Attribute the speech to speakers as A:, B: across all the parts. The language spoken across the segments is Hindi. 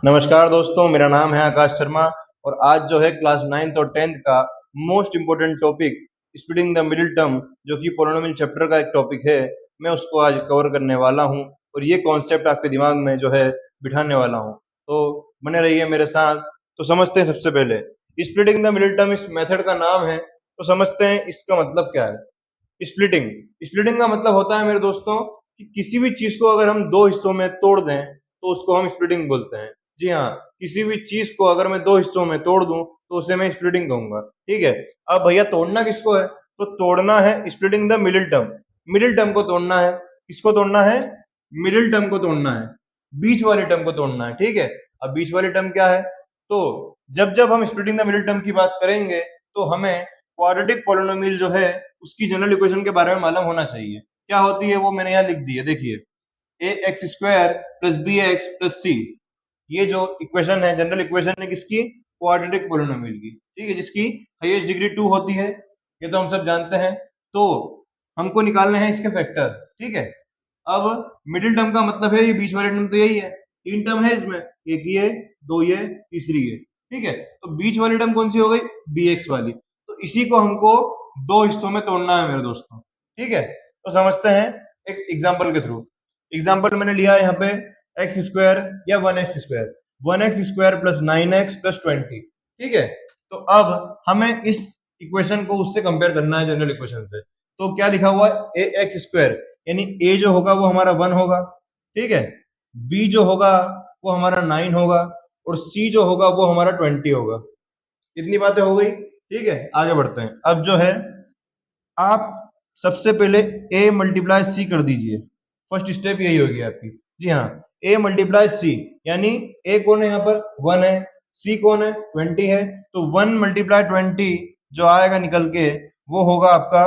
A: नमस्कार दोस्तों, मेरा नाम है आकाश शर्मा और आज जो है क्लास 9th और 10th का most important topic splitting the middle term जो कि पोलिनोमियल चैप्टर का एक टॉपिक है, मैं उसको आज कवर करने वाला हूं और ये कॉन्सेप्ट आपके दिमाग में जो है बिठाने वाला हूं। तो बने रहिए मेरे साथ। तो समझते हैं सबसे पहले स्प्लिटिंग द मिडिल टर्म इस मेथड का नाम है, तो समझते हैं इसका मतलब क्या है। स्प्लिटिंग स्प्लिटिंग का मतलब होता है मेरे दोस्तों कि किसी भी चीज को अगर हम दो हिस्सों में तोड़ दें तो उसको हम स्प्लिटिंग बोलते हैं। जी हाँ, किसी भी चीज को अगर मैं दो हिस्सों में तोड़ दूं तो उसे मैं स्प्लिटिंग कहूंगा। ठीक है। अब भैया तोड़ना किसको है? तो तोड़ना है splitting the middle term. Middle term को तोड़ना है। किसको तोड़ना है? मिडिल टर्म को तोड़ना है, बीच वाले टर्म को तोड़ना है। ठीक है। अब बीच वाले टर्म क्या है? तो जब जब हम स्प्लिटिंग द मिडिल टर्म की बात करेंगे तो हमें क्वाड्रेटिक पोलिनोमियल जो है उसकी जनरल इक्वेशन के बारे में मालूम होना चाहिए। क्या होती है वो मैंने यहाँ लिख दी है, देखिए। A x square plus b x plus c, ये जो इक्वेशन है जनरल इक्वेशन है किसकी? क्वाड्रेटिक पोलिनोमियल की। ठीक है, जिसकी हाईएस्ट डिग्री 2 होती है, ये तो हम सब जानते हैं। तो हमको निकालने हैं इसके फैक्टर। ठीक है। अब मिडिल टर्म का मतलब है ये बीच वाले टर्म, तो यही है। तीन टर्म है इसमें, एक ये, दो ये, तीसरी ये। ठीक है। तो बीच वाली टर्म कौन सी हो गई? बी एक्स वाली। तो इसी को हमको दो हिस्सों में तोड़ना है मेरे दोस्तों। ठीक है। तो समझते हैं एक एग्जाम्पल के थ्रू। एग्जाम्पल मैंने लिया है यहाँ पे एक्स स्क्वायर या one x square plus 9x plus 20। ठीक है। तो अब हमें इस इक्वेशन को उससे कंपेयर करना है जनरल इक्वेशन से। तो क्या लिखा हुआ है? ए एक्स स्क्वायर, यानी ए जो होगा वो हमारा 1 होगा। ठीक है। बी जो होगा वो हमारा 9 होगा और सी जो होगा वो हमारा 20 होगा। इतनी बातें हो गई। ठीक है, आगे बढ़ते हैं। अब जो है आप सबसे पहले a मल्टीप्लाई सी कर दीजिए। फर्स्ट स्टेप यही होगी आपकी। जी हाँ, a मल्टीप्लाई सी, यानी a कौन है यहाँ पर? 1 है। c कौन है? 20 है। तो 1 मल्टीप्लाई 20 जो आएगा निकल के वो होगा आपका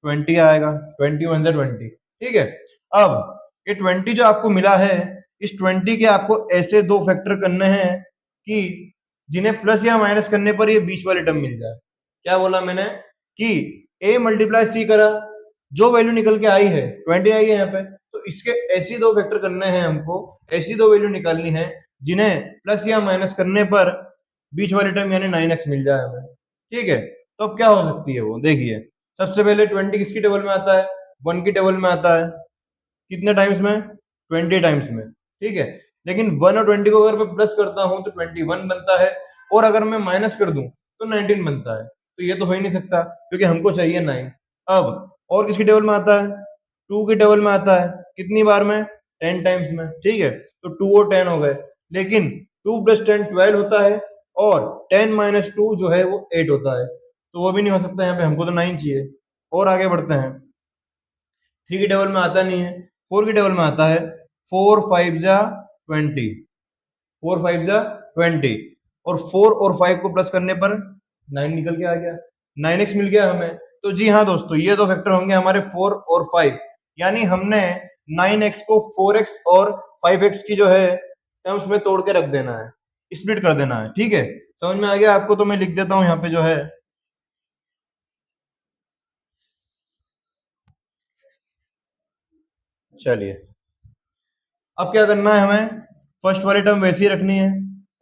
A: 20 आएगा। 21 से 20। ठीक है। अब ये 20 जो आपको मिला है, इस 20 के आपको ऐसे दो फैक्टर करने हैं कि जिन्हें प्लस या माइनस करने पर ये बीच वाले टर्म मिल जाए। क्या बोला मैंने? कि a मल्टीप्लाई सी करा, जो वैल्यू निकल के आई है 20 आई है यहाँ पे, तो इसके ऐसी दो वेक्टर करने हैं हमको, ऐसी दो वैल्यू निकालनी है जिन्हें प्लस या माइनस करने पर बीच वाले टर्म यानी 9x मिल जाए हमें। ठीक है। तो अब क्या हो सकती है वो देखिए। सबसे पहले 20 किसकी टेबल में आता है? 1 की टेबल में आता है। कितने टाइम्स में? 20 टाइम्स में। ठीक है। लेकिन 1 और 20 को अगर मैं प्लस करता हूं तो 21 बनता है, और अगर मैं माइनस कर दूं तो 19 बनता है। तो ये तो हो ही नहीं सकता क्योंकि हमको चाहिए 9। अब और किसकी टेबल में आता है? 2 की टेबल में आता है। कितनी बार में? 10 टाइम्स में। ठीक है। तो 2 और 10 हो गए, लेकिन 2 प्लस 10 12 होता है और 10 माइनस 2 जो है वो 8 होता है। तो वो भी नहीं हो सकता यहाँ पे, हमको तो 9 चाहिए। और आगे बढ़ते हैं। 3 की टेबल में आता नहीं है। 4 की टेबल में आता है। 4 5 जा 20, 4 5 जा 20, और 4 और 5 को प्लस करने पर 9 निकल के आ गया, 9x मिल गया हमें। तो जी हाँ दोस्तों, ये दो फैक्टर होंगे हमारे 4 और 5, यानी हमने 9x को 4x और 5x की जो है टर्म्स में तोड़ के रख देना है, स्प्लिट कर देना है। ठीक है, समझ में आ गया आपको? तो मैं लिख देता हूं यहाँ पे जो है, चलिए अब क्या करना है हमें? फर्स्ट वाली टर्म वैसी ही रखनी है,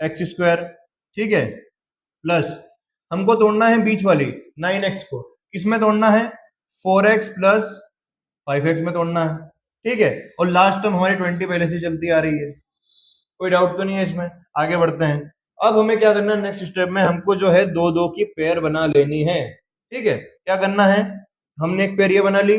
A: एक्स स्क्वायर। ठीक है। प्लस हमको तोड़ना है बीच वाली 9x को। किसमें तोड़ना है? 4x प्लस 5x में तोड़ना है। ठीक है। और लास्ट टर्म हमारी 20 पहले से चलती आ रही है, कोई डाउट तो नहीं है इसमें। आगे बढ़ते हैं। अब हमें क्या करना है? नेक्स्ट स्टेप में हमको जो है दो दो की पेयर बना लेनी है। ठीक है। क्या करना है? हमने एक पेयर ये बना ली,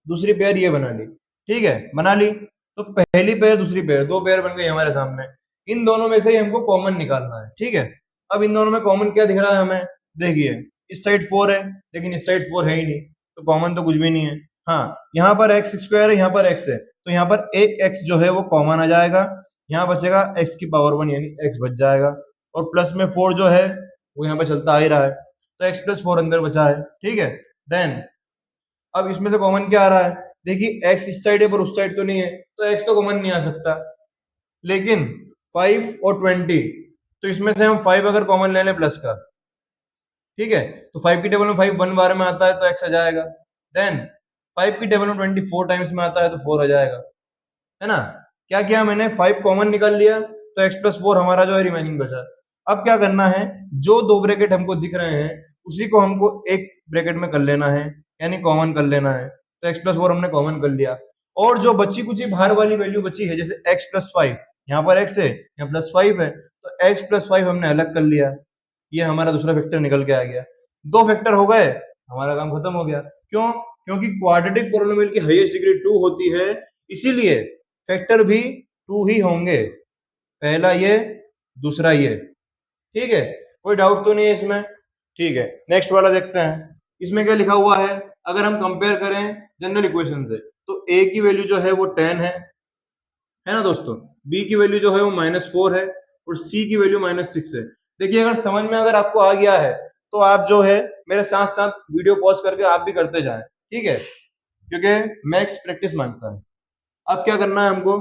A: दूसरी पेयर ये बना ली। ठीक है, बना ली। तो पहली पेयर दूसरी पेयर, दो पेयर बन गई हमारे सामने। इन दोनों में से ही हमको कॉमन निकालना है। ठीक है। अब इन दोनों में कॉमन क्या दिख रहा है हमें? देखिए, इस साइड 4 है लेकिन इस साइड 4 है ही नहीं, तो कॉमन तो कुछ भी नहीं है। हाँ, यहाँ पर एक्स स्क्वायर है, यहाँ पर एक्स है, तो यहाँ पर एक एक्स जो है वो कॉमन आ जाएगा। यहाँ बचेगा x की पावर 1 यानी x बच जाएगा, और प्लस में 4 जो है वो यहाँ पे चलता आ ही रहा है, तो x प्लस 4 अंदर बचा है। ठीक है। देन अब इसमें से कॉमन क्या आ रहा है? देखिए, x इस साइड है पर उस साइड तो नहीं है, तो x तो कॉमन नहीं आ सकता। लेकिन 5 और 20, तो इसमें से हम 5 अगर कॉमन ले लें प्लस का, ठीक है, तो 5 की टेबल में 5 1 बार में आता है तो x आ जाएगा। देन 5 की टेबल में 24 टाइम्स में आता है तो 4 आ जाएगा, है ना? क्या किया मैंने? 5 कॉमन निकाल लिया, तो x प्लस 4 हमारा जो है रिमेनिंग बचा। अब क्या करना है, जो दो ब्रैकेट हमको दिख रहे हैं उसी को हमको एक ब्रैकेट में कर लेना है, यानी कॉमन कर लेना है। तो x प्लस 4 हमने कॉमन कर लिया, और जो बची कुछ बाहर वाली वैल्यू बची है, जैसे x प्लस 5, यहाँ पर x है, यहाँ प्लस 5 है, तो x प्लस 5 हमने अलग कर लिया, ये हमारा दूसरा वेक्टर निकल के आ गया। दो वेक्टर हो गए, हमारा काम खत्म हो गया। क्यों? क्योंकि क्वाड्रेटिक पोलिनोमियल की हाईएस्ट डिग्री 2 होती है, इसीलिए फैक्टर भी 2 ही होंगे, पहला ये, दूसरा ये। ठीक है, कोई डाउट तो नहीं है इसमें? ठीक है, नेक्स्ट वाला देखते हैं। इसमें क्या लिखा हुआ है, अगर हम कंपेयर करें जनरल इक्वेशन से, तो a की वैल्यू जो है वो 10 है ना दोस्तों, b की वैल्यू जो है वो -4 है, और c की वैल्यू -6 है। देखिए, अगर समझ में अगर आपको आ गया है तो आप जो है मेरे साथ साथ वीडियो पॉज करके आप भी करते जाएं, ठीक है, क्योंकि मैथ्स प्रैक्टिस मांगता है। अब क्या करना है हमको,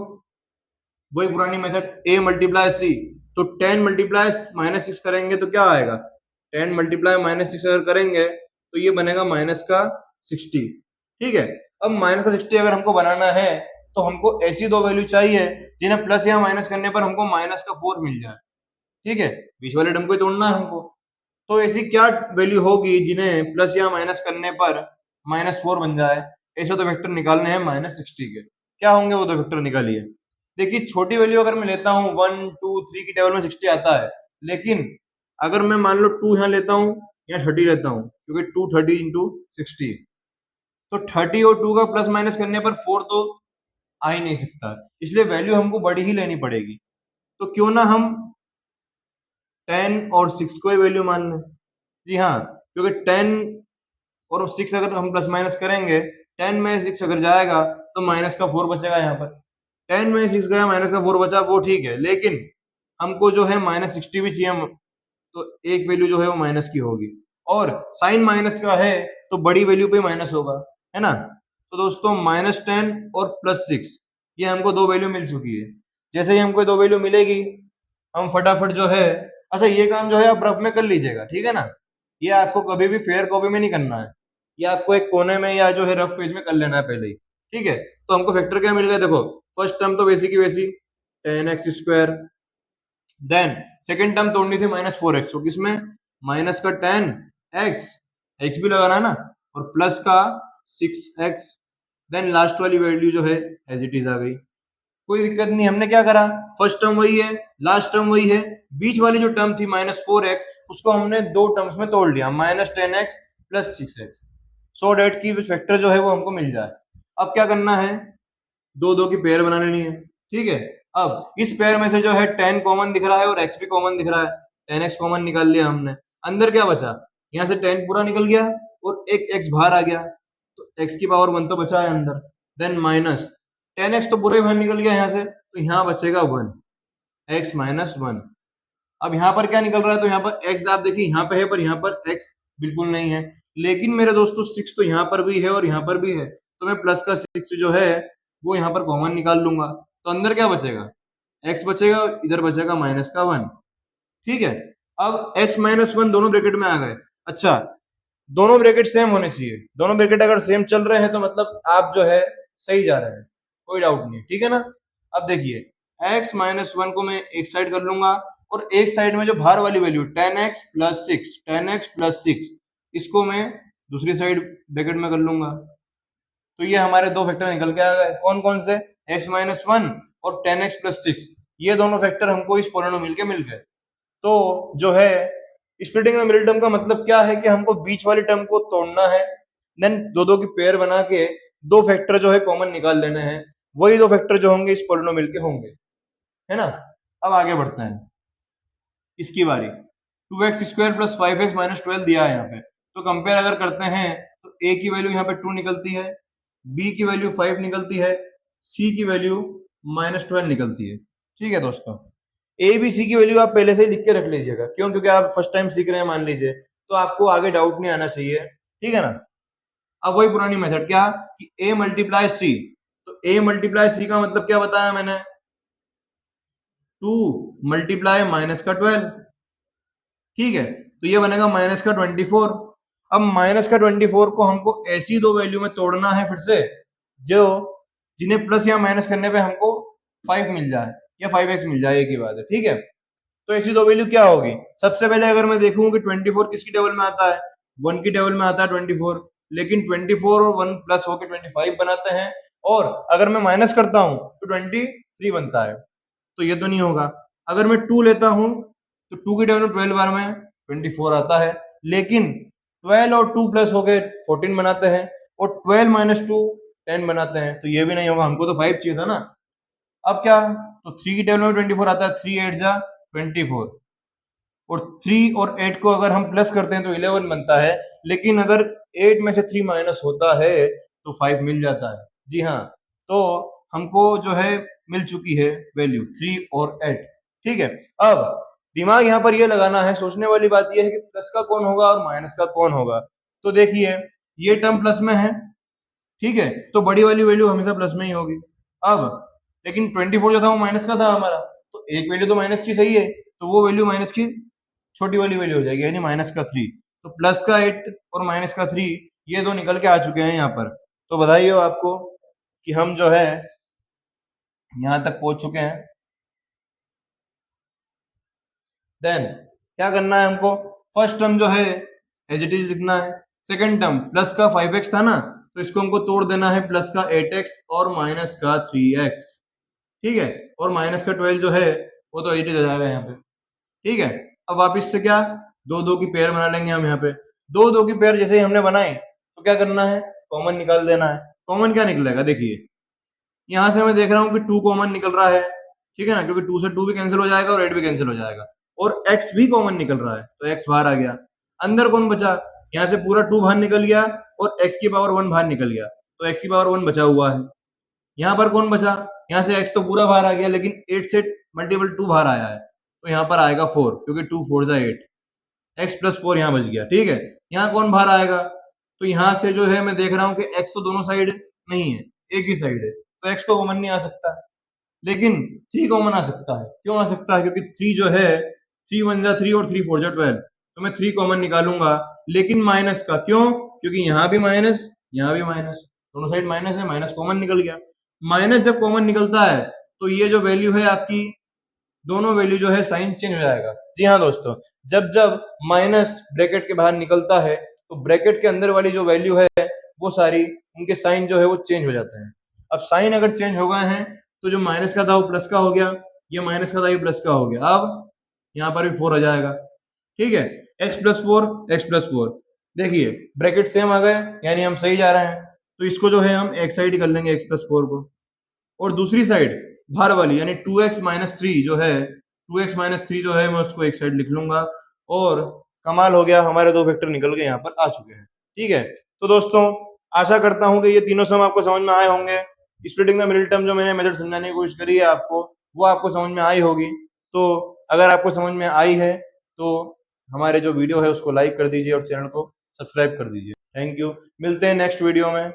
A: वही पुरानी मेथड a मल्टीप्लाई c, तो 10 मल्टीप्लाई -6 करेंगे तो क्या आएगा, 10 मल्टीप्लाई -6 अगर करेंगे तो ये बनेगा -60। ठीक है, अब -60 अगर हमको बनाना है तो हमको ऐसी दो वैल्यू चाहिए जिन्हें प्लस या माइनस करने पर हमको -4 मिल जाए। ठीक है, बीच वाले टर्म को ही तोड़ना है हमको, तो ऐसी क्या वैल्यू होगी जिन्हें प्लस या माइनस करने पर -4 बन जाए। ऐसे तो वेक्टर निकालने हैं -60 के, क्या होंगे वो दो वेक्टर निकालिए। देखिए, छोटी वैल्यू अगर मैं लेता हूँ 1 2 3 की टेबल में 60 आता है, लेकिन अगर मैं मान लो 2 यहाँ लेता हूँ या 30 लेता हूँ, क्योंकि 2 30 इंटू 60, तो 30 और 2 का प्लस माइनस करने पर 4 तो आ ही नहीं सकता, इसलिए वैल्यू हमको बड़ी ही लेनी पड़ेगी। तो क्यों ना हम 10 और 6 को ही वैल्यू मान लें। जी हाँ, क्योंकि 10 और 6 अगर हम प्लस माइनस करेंगे, 10 में 6 अगर जाएगा तो माइनस का 4 बचेगा। यहाँ पर 10 में 6 गया, माइनस का 4 बचा, वो ठीक है, लेकिन हमको जो है -60 भी चाहिए, तो एक वैल्यू जो है वो माइनस की होगी, और साइन माइनस का है तो बड़ी वैल्यू पे माइनस होगा, है ना। तो दोस्तों -10 और +6 ये हमको दो वैल्यू मिल चुकी है। जैसे ही हमको दो वैल्यू मिलेगी, हम फटाफट जो है, अच्छा ये काम जो है आप रफ में कर लीजिएगा, ठीक है ना, ये आपको कभी भी फेयर कॉपी में नहीं करना है, ये आपको एक कोने में या जो है रफ पेज में कर लेना है पहले ही। ठीक है, तो हमको फैक्टर क्या मिल गया, देखो फर्स्ट टर्म तो वैसी की वैसी 10x², देन सेकंड टर्म तोड़नी थी -4x, तो किसमें, माइनस का 10x, x भी लगाना है ना, और प्लस का 6x, देन लास्ट वाली वैल्यू जो है एज इट इज आ गई, कोई दिक्कत नहीं। हमने क्या करा, फर्स्ट टर्म वही है, लास्ट टर्म वही है, बीच वाली जो टर्म थी -4x उसको हमने दो टर्म्स में तोड़ लिया, -10x + 6x, सो डेट की फैक्टर जो है वो हमको मिल जाए। अब क्या करना है, दो दो की पेयर बना लेनी है। ठीक है, अब इस पेयर में से जो है 10 कॉमन दिख रहा है और x भी कॉमन दिख रहा है, 10x कॉमन निकाल लिया हमने, अंदर क्या बचा, यहाँ से 10 पूरा निकल गया और एक x बाहर आ गया, तो x की पावर 1 तो बचा है अंदर, देन माइनस 10x तो पूरे बाहर निकल गया यहाँ से, तो यहाँ बचेगा 1, x - 1। अब यहाँ पर क्या निकल रहा है, तो यहाँ पर x आप देखिए यहाँ पे है, पर यहाँ पर x बिल्कुल नहीं है, लेकिन मेरे दोस्तों 6 तो यहाँ पर भी है और यहाँ पर भी है, तो मैं प्लस का 6 जो है वो यहाँ पर कॉमन निकाल लूंगा, तो अंदर क्या बचेगा, x बचेगा, इधर बचेगा -1। ठीक है, अब x - 1 दोनों ब्रैकेट में आ गए। अच्छा, दोनों ब्रैकेट सेम होने चाहिए, दोनों ब्रैकेट अगर सेम चल रहे हैं तो मतलब आप जो है सही जा रहे हैं, कोई डाउट नहीं, ठीक है ना। अब देखिए, x - 1 को मैं एक साइड कर लूंगा, और एक साइड में जो बाहर वाली वैल्यू 10x + 6, 10x + 6, इसको मैं दूसरी साइड ब्रैकेट में कर लूंगा, तो ये हमारे दो फैक्टर निकल के आ गए। कौन कौन से, x - 1 और 10x + 6, ये दोनों फैक्टर हमको इस पोलिनोमियल के मिल गए। तो जो है स्प्लिटिंग द मिडिल टर्म का मतलब क्या है कि हमको बीच वाली टर्म को तोड़ना है, देन दो दो की पेयर बना के दो फैक्टर जो है कॉमन निकाल लेने हैं, वही दो फैक्टर जो होंगे इस पोलिनोमियल के होंगे, है ना। अब आगे बढ़ते हैं, इसकी बारी, 2x² + 5x - 12 दिया है यहाँ पे, तो कंपेयर अगर करते हैं तो a की वैल्यू यहाँ पे 2 निकलती है, b की वैल्यू 5 निकलती है, c की वैल्यू -12 निकलती है। ठीक है दोस्तों, a b c की वैल्यू आप पहले से ही लिख के रख लीजिएगा, क्यों, क्योंकि आप फर्स्ट टाइम सीख रहे हैं मान लीजिए, तो आपको आगे डाउट नहीं आना चाहिए, ठीक है ना। अब वही पुरानी मेथड, क्या कि a × c, तो a × c का मतलब क्या बताया मैंने, 2 × -12, ठीक है, तो ये बनेगा -24। अब -24 को हमको ऐसी दो वैल्यू में तोड़ना है फिर से, जो जिन्हें प्लस या माइनस करने पे हमको 5 मिल जाए, या 5x मिल जाए, एक ही बात है, ठीक है। तो ऐसी दो वैल्यू क्या होगी, सबसे पहले अगर मैं देखूं कि 24 किसकी टेबल में आता है, 1 की टेबल में आता है 24, लेकिन 24 और 1 प्लस होकर 25 बनाते हैं, और अगर मैं माइनस करता हूं तो 23 बनता है, तो ये तो नहीं होगा। अगर मैं 2 लेता हूं तो 2 की टेबल में 12 बार में 24 आता है, लेकिन 12 और 2 प्लस होके 14 बनाते हैं, और 12 माइनस 2 10 बनाते हैं, तो ये भी नहीं होगा, हमको तो 5 चाहिए था ना। अब क्या, तो 3 की टेबल में 24 आता है, 3 8 जा 24, और 3 और 8 को अगर हम प्लस करते हैं तो 11 बनता है, लेकिन अगर 8 में से 3 माइनस होता है तो 5 मिल जाता है। जी हाँ, तो हमको जो है मिल चुकी है वैल्यू 3 और 8, ठीक है। अब दिमाग यहाँ पर ये लगाना है, सोचने वाली बात ये है कि प्लस का कौन होगा और माइनस का कौन होगा। तो देखिए, ये टर्म प्लस में है, ठीक है, तो बड़ी वाली वैल्यू हमेशा प्लस में ही होगी। अब लेकिन 24 जो था वो माइनस का था हमारा, तो एक वैल्यू तो माइनस की सही है, तो वो वैल्यू माइनस की छोटी वाली वैल्यू हो जाएगी, यानी माइनस का 3। तो प्लस का 8 और माइनस का 3, ये दो निकल के आ चुके हैं यहाँ पर। तो बधाई हो आपको कि हम जो है यहाँ तक पहुंच चुके हैं। देन क्या करना है हमको, फर्स्ट टर्म जो है एज इट इज लिखना है, सेकंड टर्म प्लस का 5x था ना, तो इसको हमको तोड़ देना है प्लस का 8x और माइनस का 3x, ठीक है, और माइनस का 12 जो है वो तो एज इट इज आ जाएगा यहाँ पे, ठीक है। अब वापिस से क्या, दो दो की पेयर बना लेंगे हम यहाँ पे, दो दो की पेयर जैसे ही हमने बनाई तो क्या करना है, कॉमन निकाल देना है। कॉमन क्या निकलेगा, देखिए यहाँ से मैं देख रहा हूँ कि 2 कॉमन निकल रहा है, ठीक है ना, क्योंकि 2 से 2 भी कैंसिल हो जाएगा और 8 भी कैंसिल हो जाएगा, और x भी कॉमन निकल रहा है, तो x बाहर आ गया। अंदर कौन बचा, यहाँ से पूरा 2 बाहर निकल गया और x की पावर 1 बाहर निकल गया, तो x की पावर 1 बचा हुआ है। यहाँ पर कौन बचा, यहाँ से x तो पूरा बाहर आ गया, लेकिन 8 से मल्टीपल 2 बाहर आया है, तो यहाँ पर आएगा 4, क्योंकि 2 4 जा 8, x प्लस 4 यहाँ बच गया, ठीक है। यहाँ कौन बाहर आएगा, तो यहाँ से जो है मैं देख रहा हूँ कि x तो दोनों साइड नहीं है, एक ही साइड है, तो x तो कॉमन नहीं आ सकता, लेकिन 3 कॉमन आ सकता है। क्यों आ सकता है, क्योंकि 3 जो है 3 1 जा 3 और 3 4 जा 12, तो मैं 3 कॉमन निकालूंगा, लेकिन माइनस का, क्यों, क्योंकि यहाँ भी माइनस यहाँ भी माइनस, दोनों साइड माइनस है, माइनस कॉमन निकल गया। माइनस जब कॉमन निकलता है तो ये जो वैल्यू है आपकी, दोनों वैल्यू जो है साइन चेंज हो जाएगा। जी हाँ दोस्तों, जब जब माइनस ब्रैकेट के बाहर निकलता है तो ब्रैकेट के अंदर वाली जो वैल्यू है वो सारी, उनके साइन जो है वो चेंज हो जाते हैं। अब साइन अगर चेंज हो गए हैं तो जो माइनस का था वो प्लस का हो गया, ये माइनस का था ये प्लस का हो गया। अब यहाँ पर भी 4 आ जाएगा, ठीक है, x प्लस 4 x प्लस 4, देखिए ब्रैकेट सेम आ गए, यानी हम सही जा रहे हैं। तो इसको जो है हम एक साइड कर लेंगे x प्लस 4 को, और दूसरी साइड बाहर वाली यानी 2x माइनस 3 जो है, 2x माइनस 3 जो है मैं उसको एक साइड लिख लूंगा, और कमाल हो गया, हमारे दो वेक्टर निकल के यहाँ पर आ चुके हैं, ठीक है। तो दोस्तों आशा करता हूँ कि ये तीनों सम आपको समझ में आए होंगे। स्प्लिटिंग द मिडिल टर्म जो मैंने मेथड समझाने की कोशिश करी है आपको, वो आपको समझ में आई होगी। तो अगर आपको समझ में आई है तो हमारे जो वीडियो है उसको लाइक कर दीजिए और चैनल को सब्सक्राइब कर दीजिए। थैंक यू, मिलते हैं नेक्स्ट वीडियो में।